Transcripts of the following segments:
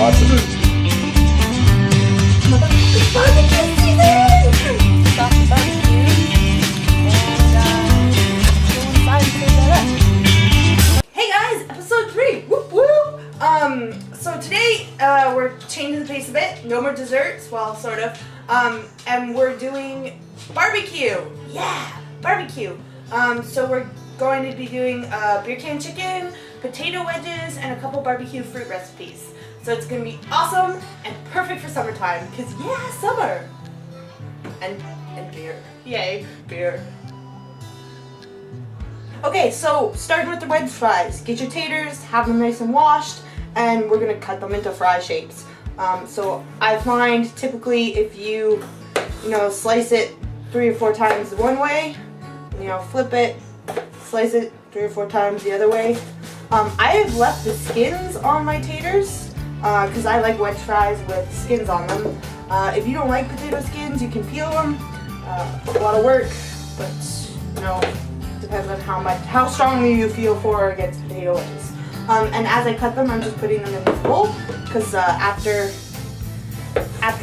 lots of Barbecue season! Stop the barbecue and go inside and figure that out. Hey guys, episode 3! Whoop whoop! So today we're changing the pace a bit. No more desserts, well, sort of. And we're doing barbecue. Yeah, barbecue. So we're going to be doing beer can chicken, potato wedges, and a couple barbecue fruit recipes. So it's going to be awesome and perfect for summertime, because yeah, summer! And beer. Yay, beer. Okay, so starting with the wedge fries. Get your taters, have them nice and washed, and we're going to cut them into fry shapes. So I find typically if you slice it 3 or 4 times one way, flip it, slice it 3 or 4 times the other way. I have left the skins on my taters because I like wedge fries with skins on them. If you don't like potato skins, you can peel them. A lot of work, but depends on how strongly you feel for or against potato wedges. And as I cut them, I'm just putting them in this bowl because after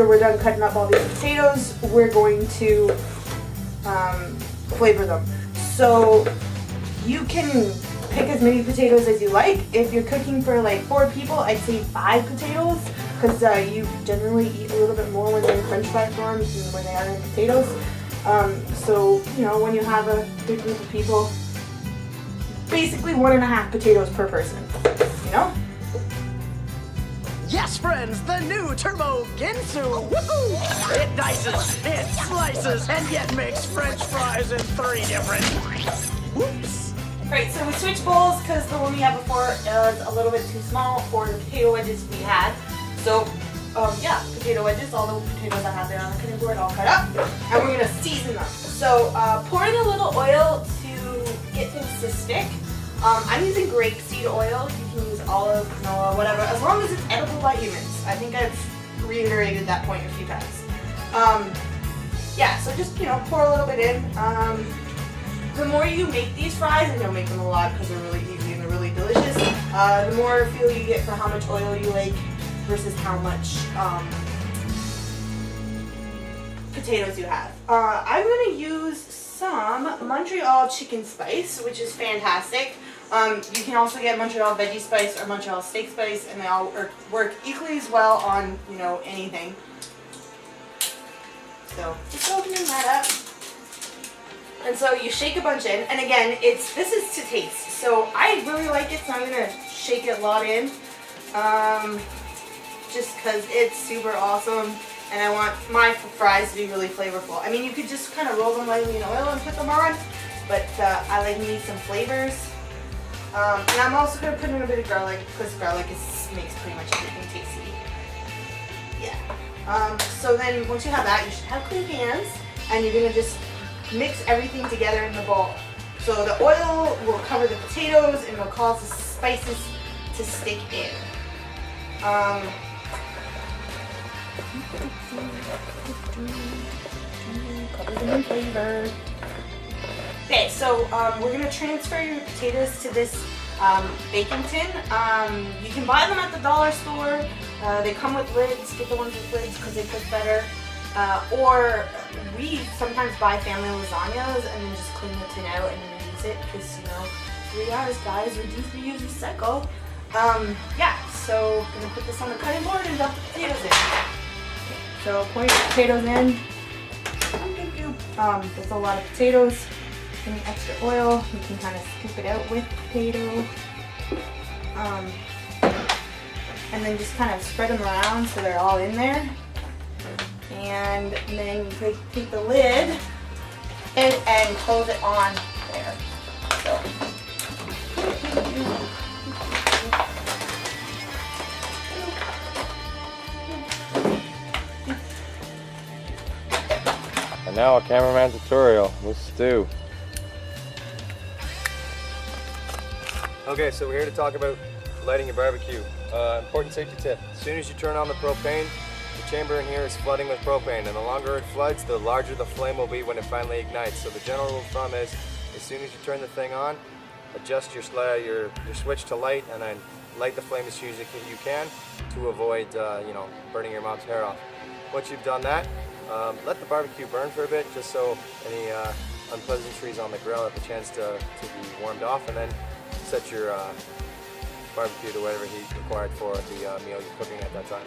we're done cutting up all these potatoes, we're going to flavor them. So you can pick as many potatoes as you like. If you're cooking for like 4 people, I'd say 5 potatoes because you generally eat a little bit more when they're in French fry form than when they are in potatoes. So when you have a big group of people, basically 1.5 potatoes per person. Yes, friends, the new Turbo Ginsu! Woohoo! It dices, it slices, and yet makes French fries in 3 different... Whoops! Alright, so we switched bowls because the one we had before was a little bit too small for the potato wedges we had. So, yeah, potato wedges, all the potatoes I have there on the cutting board all cut up, and we're going to season them. So, pour in a little oil to get things to stick. I'm using grapeseed oil. You can use olive, canola, whatever, as long as it's edible by humans. I think I've reiterated that point a few times. Yeah, so just, pour a little bit in. The more you make these fries, and you'll make them a lot because they're really easy and they're really delicious, the more feel you get for how much oil you like versus how much potatoes you have. I'm going to use some Montreal chicken spice, which is fantastic. You can also get Montreal veggie spice or Montreal steak spice, and they all work equally as well on, anything. So just opening that up. And so you shake a bunch in, and again, this is to taste. So I really like it, so I'm gonna shake it a lot in, just because it's super awesome, and I want my fries to be really flavorful. I mean, you could just kind of roll them lightly in oil and put them on, but I like me some flavors. And I'm also gonna put in a bit of garlic because garlic makes pretty much everything tasty. Yeah. So then once you have that, you should have clean hands, and you're gonna just mix everything together in the bowl. So the oil will cover the potatoes and will cause the spices to stick in. Cover them in flavor. Okay, so we're going to transfer your potatoes to this baking tin. You can buy them at the dollar store. They come with lids. Get the ones with lids because they cook better. Or we sometimes buy family lasagnas and then just clean the tin out and then use it because, 3 hours, guys, reduce, reuse, recycle. Yeah, so I'm going to put this on the cutting board and dump the potatoes in. So pour your potatoes in. There's a lot of potatoes. Any extra oil, you can kind of scoop it out with the potato. And then just kind of spread them around so they're all in there. And then you take the lid and close it on there. So. And now a cameraman tutorial with stew. Okay, so we're here to talk about lighting your barbecue. Important safety tip: as soon as you turn on the propane, the chamber in here is flooding with propane, and the longer it floods, the larger the flame will be when it finally ignites. So the general rule of thumb is, as soon as you turn the thing on, adjust your switch to light, and then light the flame as soon as you can to avoid you know, burning your mom's hair off. Once you've done that, let the barbecue burn for a bit, just so any unpleasantries on the grill have a chance to be warmed off, and then set your barbecue to whatever heat required for the meal you're cooking at that time.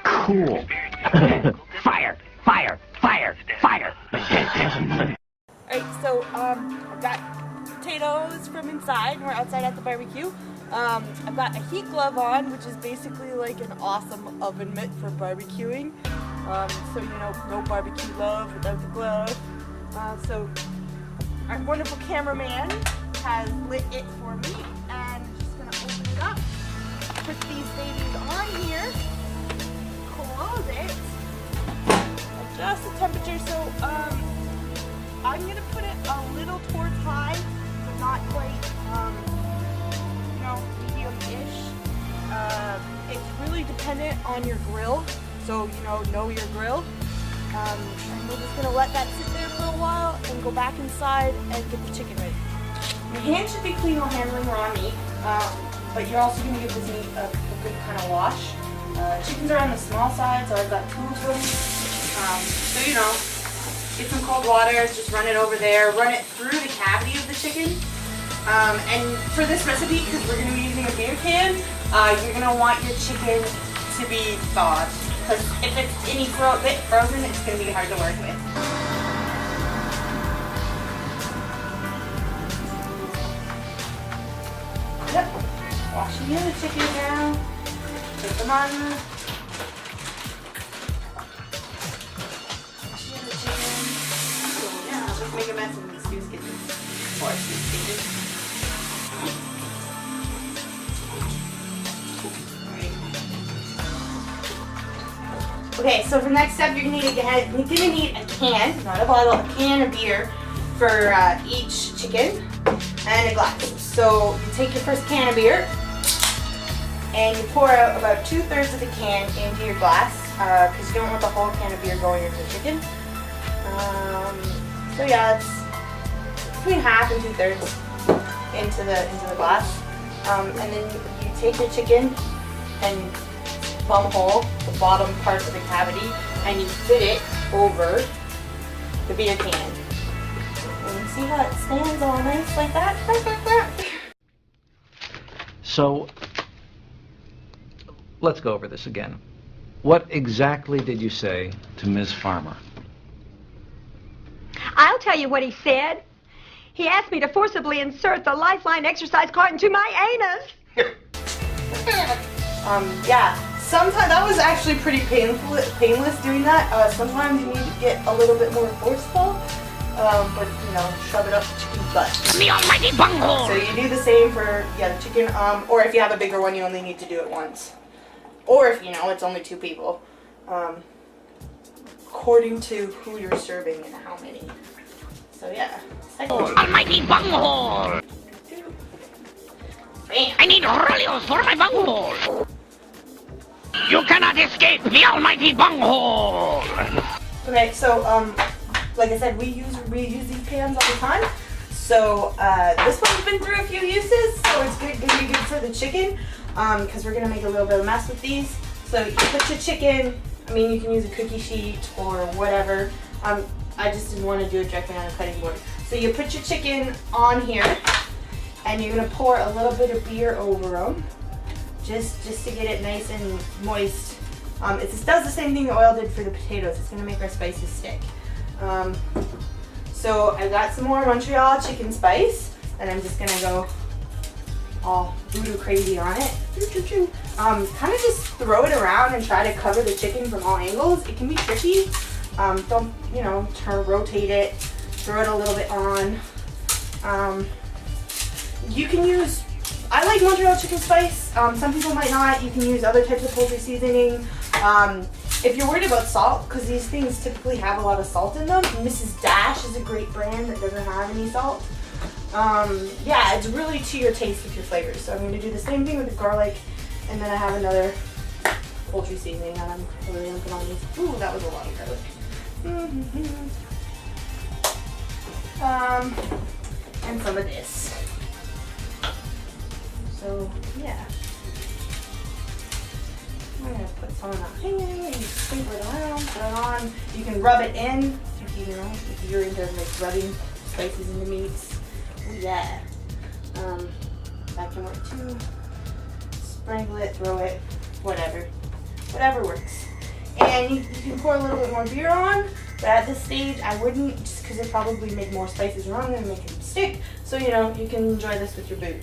Cool. Fire! Fire! Fire! Fire! Alright, so I've got potatoes from inside. We're outside at the barbecue. I've got a heat glove on, which is basically like an awesome oven mitt for barbecuing. So you know, no barbecue love without the glove. So our wonderful cameraman has lit it for me, and I'm just gonna open it up, put these babies on here, close it, adjust the temperature. So I'm gonna put it a little towards high, but not quite, you know, medium-ish. It's really dependent on your grill, so you know your grill. And we're just gonna let that sit there for a while and go back inside and get the chicken ready. Your hands should be clean while handling raw meat, but you're also gonna give this meat a good kind of wash. Chickens are on the small side, so I've got 2 of them. So you know, get some cold water, just run it over there, run it through the cavity of the chicken. And for this recipe, because we're going to be using a beer can, you're going to want your chicken to be thawed. Because if it's any bit frozen, it's going to be hard to work with. Yep. Washing in the chicken now. Put them on. Make a mess in the Stu's kitchen. Or Stu's kitchen. Okay, so for the next step, you're gonna need a can, not a bottle, a can of beer for each chicken and a glass. So you take your first can of beer and you pour out about 2/3 of the can into your glass because you don't want the whole can of beer going into the chicken. So yeah, it's between 1/2 and 2/3 into the glass, and then you take your chicken and bum hole the bottom part of the cavity, and you fit it over the beer can. And you see how it stands all nice like that? So, let's go over this again. What exactly did you say to Ms. Farmer? I'll tell you what he said. He asked me to forcibly insert the lifeline exercise card into my anus. Yeah. Sometimes that was actually pretty painless doing that. Sometimes you need to get a little bit more forceful, but you know, shove it up the chicken's butt. The almighty bunghole! So you do the same for the chicken, or if you have a bigger one, you only need to do it once. Or if you know it's only 2 people, according to who you're serving and how many. So yeah. Almighty bunghole! Bam. I need rollios for my bunghole! You cannot escape the almighty bunghole! Okay, so like I said, we use these pans all the time. So this one's been through a few uses, so it's gonna be good for the chicken, because we're gonna make a little bit of mess with these. So you put your chicken. I mean, you can use a cookie sheet or whatever. I just didn't want to do it directly on a cutting board. So you put your chicken on here, and you're gonna pour a little bit of beer over them, just to get it nice and moist. It does the same thing the oil did for the potatoes. It's gonna make our spices stick. So I got some more Montreal chicken spice, and I'm just gonna go all voodoo crazy on it. Kind of just throw it around and try to cover the chicken from all angles. It can be tricky. Don't, you know, rotate it, throw it a little bit on. You can use, I like Montreal chicken spice. Some people might not. You can use other types of poultry seasoning. if you're worried about salt, because these things typically have a lot of salt in them, Mrs. Dash is a great brand that doesn't have any salt. Yeah, it's really to your taste with your flavors. So I'm going to do the same thing with the garlic, and then I have another poultry seasoning that I'm really going to put on these. Ooh, that was a lot of garlic. And some of this. So, yeah. I'm going to put some of that in there and sprinkle it around, put it on. You can rub it in if you know, if you're into like rubbing spices into meats. Ooh, yeah. That can work too. Sprinkle it, throw it, whatever. Whatever works. And you can pour a little bit more beer on, but at this stage I wouldn't, just because it probably make more spices wrong and make it stick. So you know, you can enjoy this with your boot.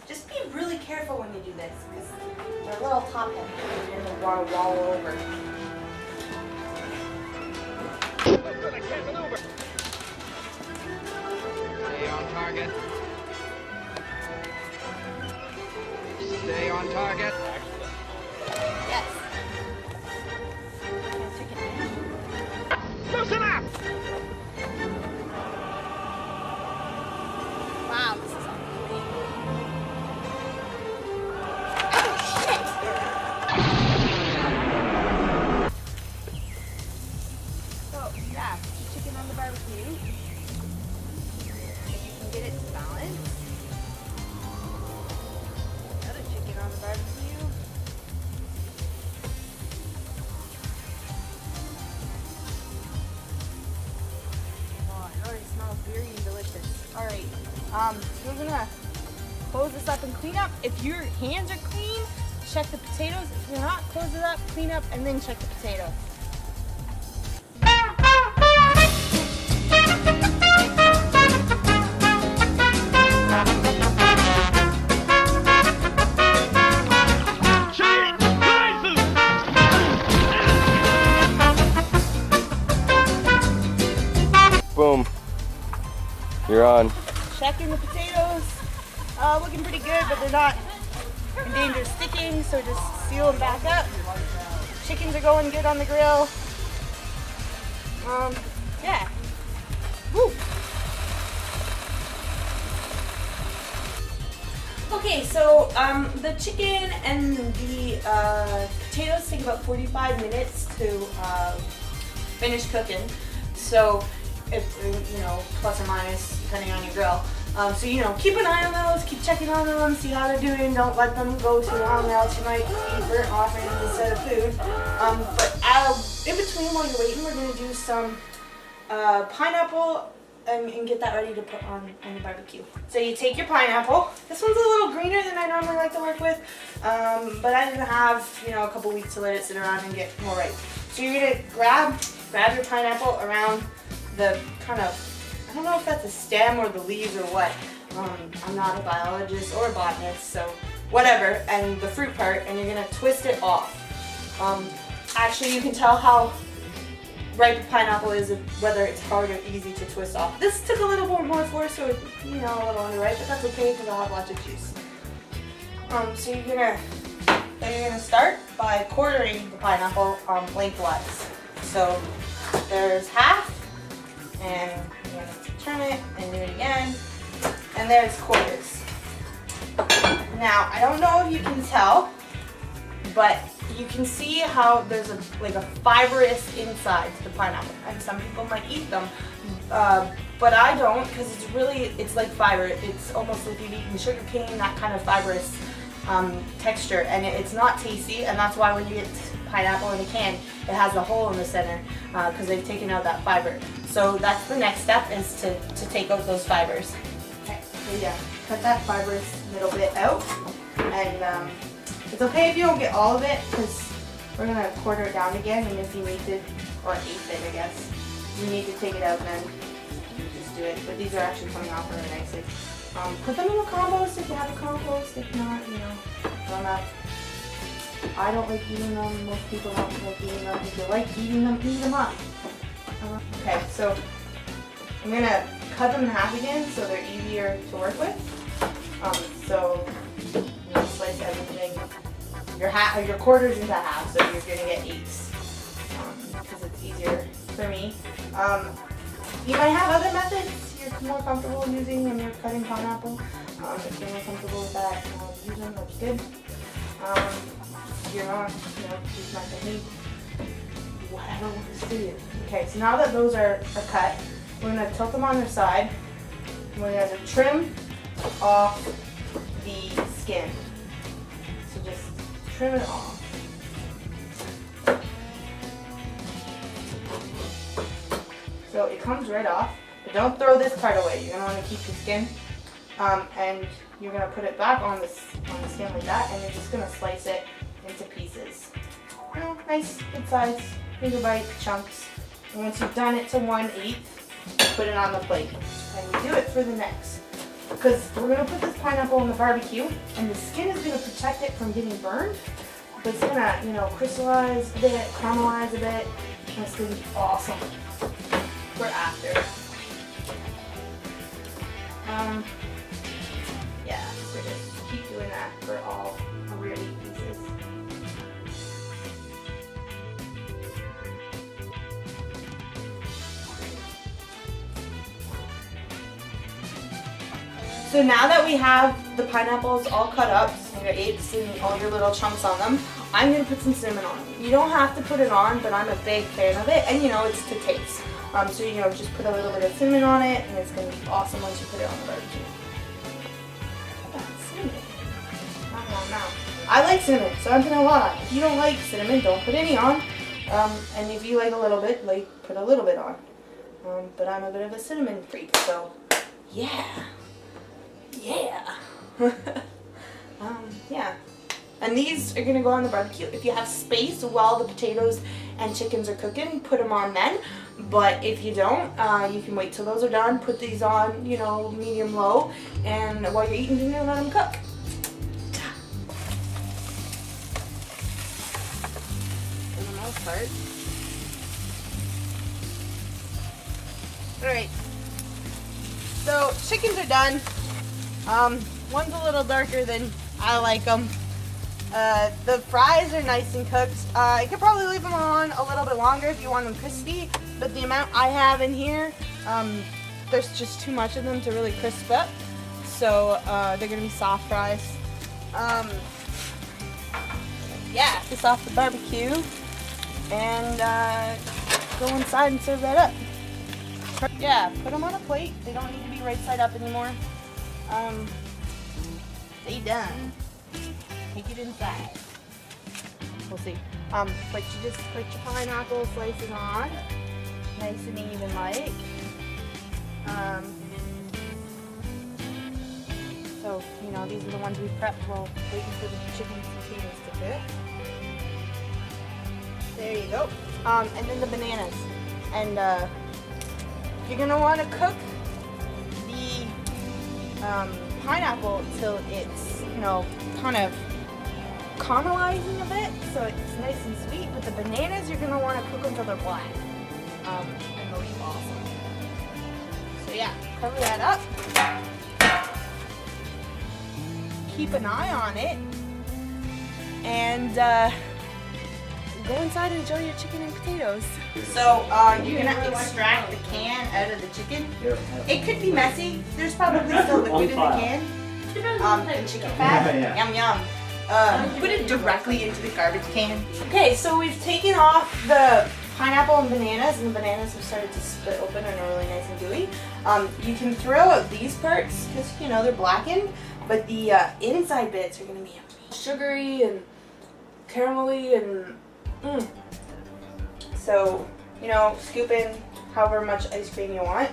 Just be really careful when you do this, because they're a little top heavy and they want to wall over. Stay on target. Stay on target. Yes. Loosen up! Wow, this is ugly. So, yeah, chicken on the barbecue. If you can get it to balance. Another chicken on the barbecue. Oh, it already smells very delicious. Alright, we're gonna close this up and clean up. If your hands are clean, check the potatoes. If you're not, close it up, clean up, and then check the potatoes. Boom. You're on. Checking the potatoes. Looking pretty good, but they're not in danger of sticking, so just seal them back up. Chickens are going good on the grill. Yeah. Woo. Okay, so the chicken and the potatoes take about 45 minutes to finish cooking. So, if you know, plus or minus, depending on your grill. So you know, keep an eye on those, keep checking on them, see how they're doing. Don't let them go too long, or else you might eat burnt offerings instead of food. But in between, while you're waiting, we're gonna do some pineapple and get that ready to put on the barbecue. So you take your pineapple. This one's a little greener than I normally like to work with, but I didn't have, you know, a couple weeks to let it sit around and get more ripe. So you're gonna grab your pineapple around the kind of, I don't know if that's a stem or the leaves or what. I'm not a biologist or a botanist, so whatever. And the fruit part, and you're gonna twist it off. Actually, you can tell how ripe pineapple is, whether it's hard or easy to twist off. This took a little more force, so it's, you know, a little underripe, but that's okay because I'll have lots of juice. So you're gonna start by quartering the pineapple lengthwise. So there's half, and you're gonna turn it and do it again, and there's quarters. Now, I don't know if you can tell, but you can see how there's like a fibrous inside to the pineapple, and some people might eat them, but I don't, because it's like fiber. It's almost like you've eaten sugar cane, that kind of fibrous texture, and it's not tasty, and that's why when you get pineapple in a can, it has a hole in the center, because they've taken out that fiber. So that's the next step, is to take out those fibers. Okay, so yeah, cut that fibrous middle bit out, and it's okay if you don't get all of it, because we're going to quarter it down again, and if you need to, or eighth it I guess, if you need to take it out, then you just do it. But these are actually coming off really nicely. Put them in a compost if you have a compost. If not, you know, I don't like eating them. Most people don't like eating them. If you like eating them, eat them up. Okay, so I'm going to cut them in half again so they're easier to work with. So you know, slice everything, your quarters into half, so you're gonna get eighths because it's easier for me. You might have other methods you're more comfortable using when you're cutting pineapple. If you're more comfortable with that, use them. That's good. If you're not, you know, use my technique. Whatever works for you. Okay, so now that those are cut, we're gonna tilt them on their side. We're gonna trim off the skin. So just trim it off. So it comes right off, but don't throw this part away. You're gonna want to keep the skin, and you're gonna put it back on the skin like that, and you're just gonna slice it into pieces. You know, nice, good size, gigabyte chunks. And once you've done it to 1/8, put it on the plate, and you do it for the next. Because we're gonna put this pineapple in the barbecue, and the skin is gonna protect it from getting burned. But it's gonna, you know, crystallize a bit, caramelize a bit, and it's gonna be awesome for after. Yeah, so just keep doing that for all rear meat pieces. So now that we have the pineapples all cut up, so your eighths and all your little chunks on them, I'm going to put some cinnamon on them. You don't have to put it on, but I'm a big fan of it, and you know, it's to taste. So you know, just put a little bit of cinnamon on it, and it's going to be awesome once you put it on the barbecue. Cinnamon. No. I like cinnamon, so I'm going to lie. If you don't like cinnamon, don't put any on. And if you like a little bit, like, put a little bit on. But I'm a bit of a cinnamon freak, so yeah. Yeah. Yeah. And these are gonna go on the barbecue. If you have space while the potatoes and chickens are cooking, put them on then. But if you don't, you can wait till those are done, put these on, you know, medium low, and while you're eating dinner, let them cook. For the most part. Alright. So, chickens are done. One's a little darker than I like them. The fries are nice and cooked. You could probably leave them on a little bit longer if you want them crispy, but the amount I have in here, there's just too much of them to really crisp up. So they're gonna be soft fries. Yeah, just off the barbecue, and go inside and serve that up. Yeah, put them on a plate. They don't need to be right side up anymore. They done. Take it inside. We'll see. But you just put your pineapple slices on, nice and even like. So, you know, these are the ones we prepped while waiting for the chickens and potatoes to cook. There you go. And then the bananas. And you're gonna want to cook the pineapple till it's, you know, kind of caramelizing a bit, so it's nice and sweet. But the bananas, you're gonna want to cook until they're black, and they'll be awesome. So yeah, cover that up. Keep an eye on it, and go inside and enjoy your chicken and potatoes. So you're gonna extract the can out of the chicken. It could be messy. There's probably still liquid in the can. And chicken fat. Yum yum. Put it directly into the garbage can. Okay, so we've taken off the pineapple and bananas, and the bananas have started to split open and are really nice and gooey. You can throw out these parts because, you know, they're blackened, but the inside bits are gonna be sugary and caramelly and So, you know, scoop in however much ice cream you want.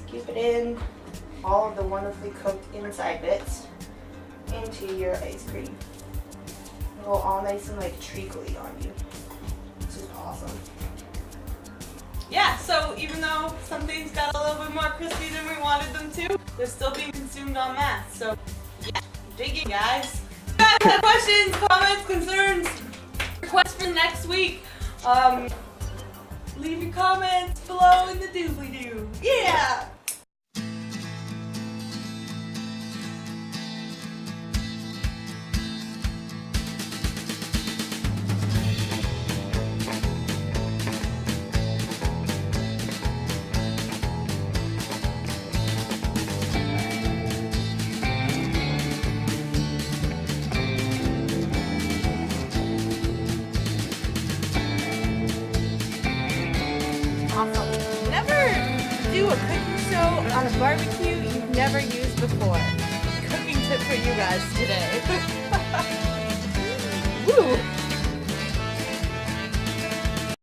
Scoop it in, all of the wonderfully cooked inside bits into your ice cream. It'll all nice and like treacly on you. This is awesome. Yeah, so even though some things got a little bit more crispy than we wanted them to, they're still being consumed en masse. So, yeah, dig it, guys. If you guys have questions, comments, concerns, requests for next week, leave your comments below in the doobly-doo. Yeah! do a cooking show on a barbecue you've never used before. Cooking tip for you guys today. Woo!